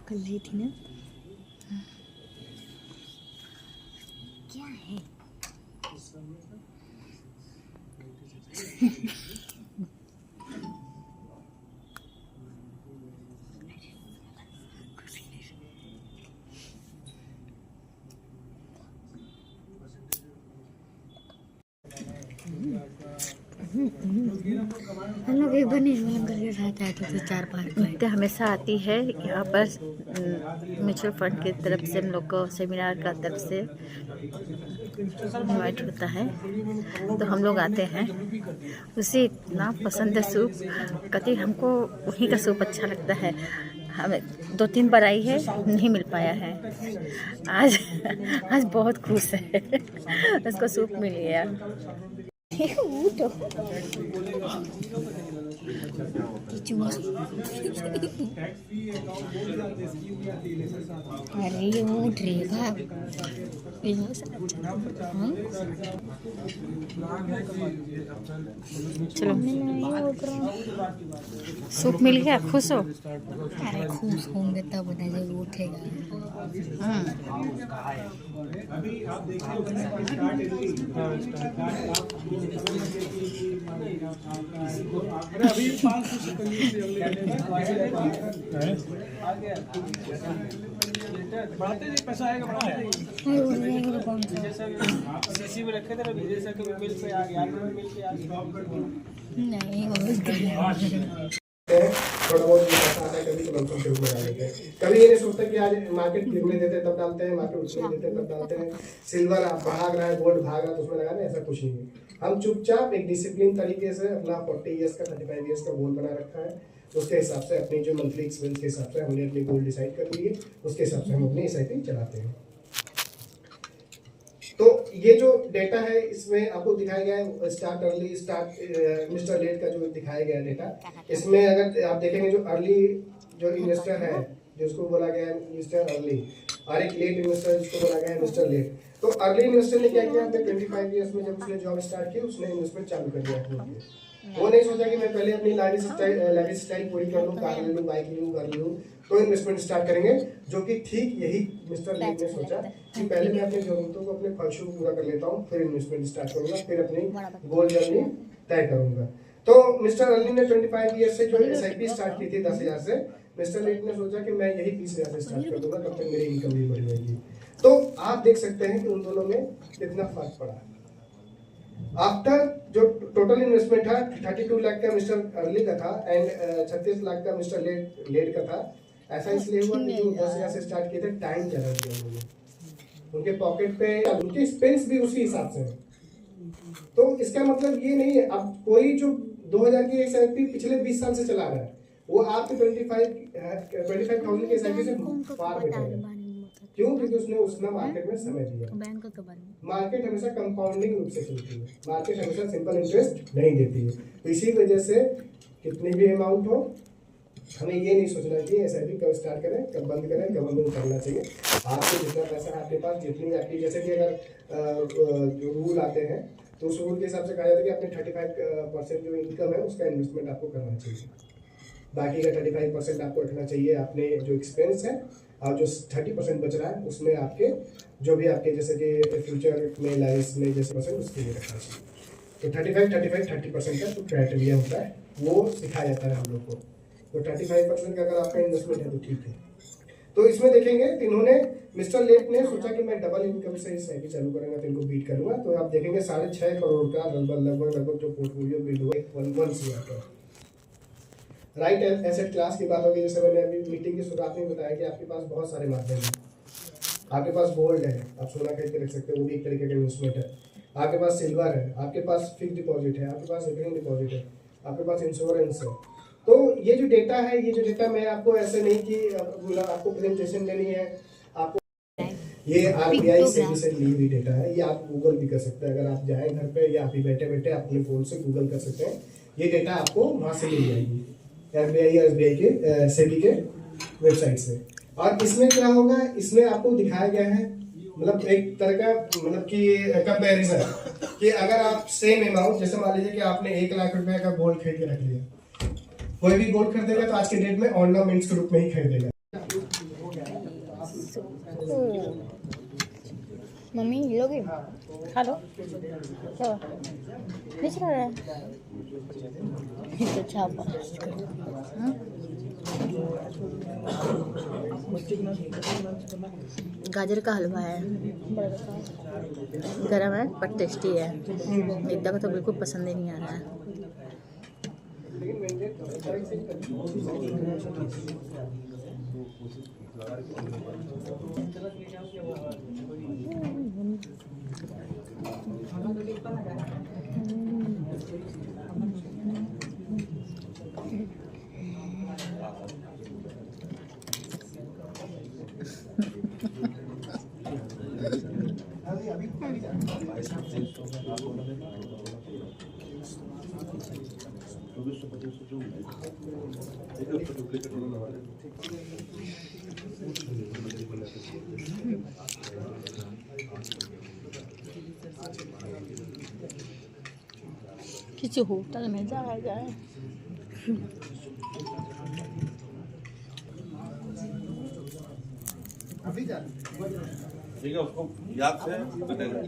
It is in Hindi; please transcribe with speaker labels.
Speaker 1: कर ली थी ना। क्या है हम लोग एक बार निर्मल करके साथ आए थे 4-5 घंटे। हमेशा आती है यहाँ पर म्यूचुअल फंड की तरफ से हम लोग को सेमिनार का तरफ से इनवाइट होता है, तो हम लोग आते हैं। उसे इतना पसंद है सूप, कहती हमको वहीं का सूप अच्छा लगता है। हमें 2-3 बार आई है, नहीं मिल पाया है। आज आज बहुत खुश है उसको सूप मिल गया। अरे उठ रहेगा। चलो सूप मिल गया, खुश हो? अरे खुश होंगे तब ना जब उठेगा।
Speaker 2: बढ़ाते पैसा आएगा, सीसी में रखे थे विजय सर के मोबाइल पे आ गया, मोबाइल पे आ गया।
Speaker 1: नहीं
Speaker 3: थोड़ा बहुत पैसा आता है कभी तो लमसम शुरू में डालेंगे। कभी ये नहीं सोचते कि आज मार्केट गिरने देते तब डालते हैं, मार्केट उछलने देते तब डालते हैं। सिल्वर भाग रहा है, गोल्ड भाग रहा है तो उसमें लगाने, ऐसा कुछ नहीं है। हम चुपचाप एक डिसिप्लिन तरीके से अपना 40 ईयर्स का 35 ईयर्स का गोल बना रखा है। उसके हिसाब से अपनी जो मंथली एक्सपेंस के हिसाब से हमने अपनी गोल डिसाइड कर ली है, उसके हिसाब से हम अपनी एसआईपी चलाते हैं। तो ये जो डेटा है इसमें आपको दिखाया गया है start early, start mister late का जो दिखाया गया डेटा। इसमें अगर आप देखेंगे जो अर्ली जो इन्वेस्टर है जिसको बोला गया है मिस्टर अर्ली, और एक लेट इन्वेस्टर जिसको बोला गया है मिस्टर लेट। तो अर्ली इन्वेस्टर ने क्या किया, अपने 25 ईयर्स में जब उसने जॉब स्टार्ट की उसने इन्वेस्टमेंट चालू कर दिया। वो नहीं सोचा कि मैं पहले अपनी लाइफ स्टाइल पूरी कर लूँ, कार ले लूँ, बाइक ले लूँ, घर ले लूँ, तो इन्वेस्टमेंट स्टार्ट करेंगे। जो कि ठीक यही मिस्टर लेट ने सोचा कि पहले मैं अपनी जरूरतों को, अपने ख्वाहिशों को पूरा कर लेता हूँ, फिर इन्वेस्टमेंट स्टार्ट करूंगा, फिर अपनी गोल जर्नी तय करूंगा। तो मिस्टर अर्ली ने 25 ईयर से जो एसआईपी स्टार्ट की थी 10,000 से, मिस्टर लेट ने सोचा कि मैं यही 20,000 से स्टार्ट कर दूंगा, तब तक मेरी इनकम भी बढ़ जाएगी। तो आप देख सकते हैं कि उन दोनों में कितना फर्क पड़ा। आफ्टर जो टोटल इन्वेस्टमेंट था 32 लाख का मिस्टर अर्ली का था एंड 36 लाख का मिस्टर लेट का था। ऐसा इसलिए हुआ कि जो 10,000 से स्टार्ट किए थे टाइम ज्यादा दिया उन्होंने, उनके पॉकेट पे उनके स्पेंस भी उसी हिसाब से। तो इसका मतलब ये नहीं है अब कोई जो 2000 की एसआईपी पिछले 20 साल से चला रहा है वो आपके 25,000 की एसआईपी से पार बैठा है। क्यों? क्योंकि उसने उसने मार्केट में समय दिया। मार्केट हमेशा कंपाउंडिंग रूप से चलती है, मार्केट हमेशा सिंपल इंटरेस्ट नहीं देती है। तो इसी वजह से कितनी भी अमाउंट हो हमें ये नहीं सोचना चाहिए एसआईपी कब स्टार्ट करें, कब बंद करें, कब बंद करना चाहिए। आपको जितना पैसा है आपके पास, जितनी आपकी, जैसे कि अगर जो रूल आते हैं तो उस रूल के हिसाब से कहा जाता है कि अपने 35% जो इनकम है उसका इन्वेस्टमेंट आपको करना चाहिए। बाकी का 35% आपको रखना चाहिए अपने जो एक्सपेंस है, और जो 30% बच रहा है उसमें आपके जो भी आपके जैसे कि फ्यूचर में लाइफ में जैसे परसेंट उसके लिए रखना चाहिए। तो 30% का जो क्राइटेरिया होता है वो सिखाया जाता है हम लोग को। तो 35% का अगर आपका इन्वेस्टमेंट है तो ठीक है। तो इसमें देखेंगे इन्होंने मिस्टर लेट ने सोचा कि मैं डबल इनकम से एसआईपी चालू करूंगा तो इनको बीट करूंगा। तो आप देखेंगे 6.5 करोड़ का लगभग जो पोर्टफोलियो बिल्ड हुआ 1 CR का। राइट एसेट क्लास की बात होगी, जैसे मैंने अभी मीटिंग की शुरुआत में बताया कि आपके पास बहुत सारे माध्यम हैं। आपके पास गोल्ड है, आप सोना खरीद के रख सकते हैं, वो भी एक तरीके का इन्वेस्टमेंट है। आपके पास सिल्वर है, आपके पास फिक्स डिपॉजिट है, आपके पास रिकरिंग डिपॉजिट है, आपके पास इंश्योरेंस है। तो ये जो डेटा है, ये जो डेटा मैं आपको ऐसे नहीं कि आपको प्रेजेंटेशन देनी है, आपको ये आरबीआई से ली हुई डेटा है। ये आप गूगल भी कर सकते हैं, अगर आप जाएं घर पे या अभी बैठे बैठे अपने फोन से गूगल कर सकते हैं। ये डेटा आपको वहां से मिल जाएगी आरबीआई या एसबीआई के सेबी के वेबसाइट से। और इसमें क्या होगा, इसमें आपको दिखाया गया है मतलब एक तरह का मतलब कि कंपैरिजन कि अगर आप सेम अमाउंट, जैसे मान लीजिए कि आपने 1 लाख रुपए का गोल्ड खरीद के रख लिया, कोई भी गोल्ड खरीदेगा तो आज के डेट में ऑर्नामेंट्स के रूप में ही खरीदेगा।
Speaker 1: मम्मी लोगे खा लो क्या नहीं चला रहा है तो चाप गाजर का हलवा है गरम है पर टेस्टी है मैदा को तो बिल्कुल पसंद ही नहीं आ रहा है किसी होटल में जाया जाए
Speaker 4: ठीक है उसको याद से बनेगा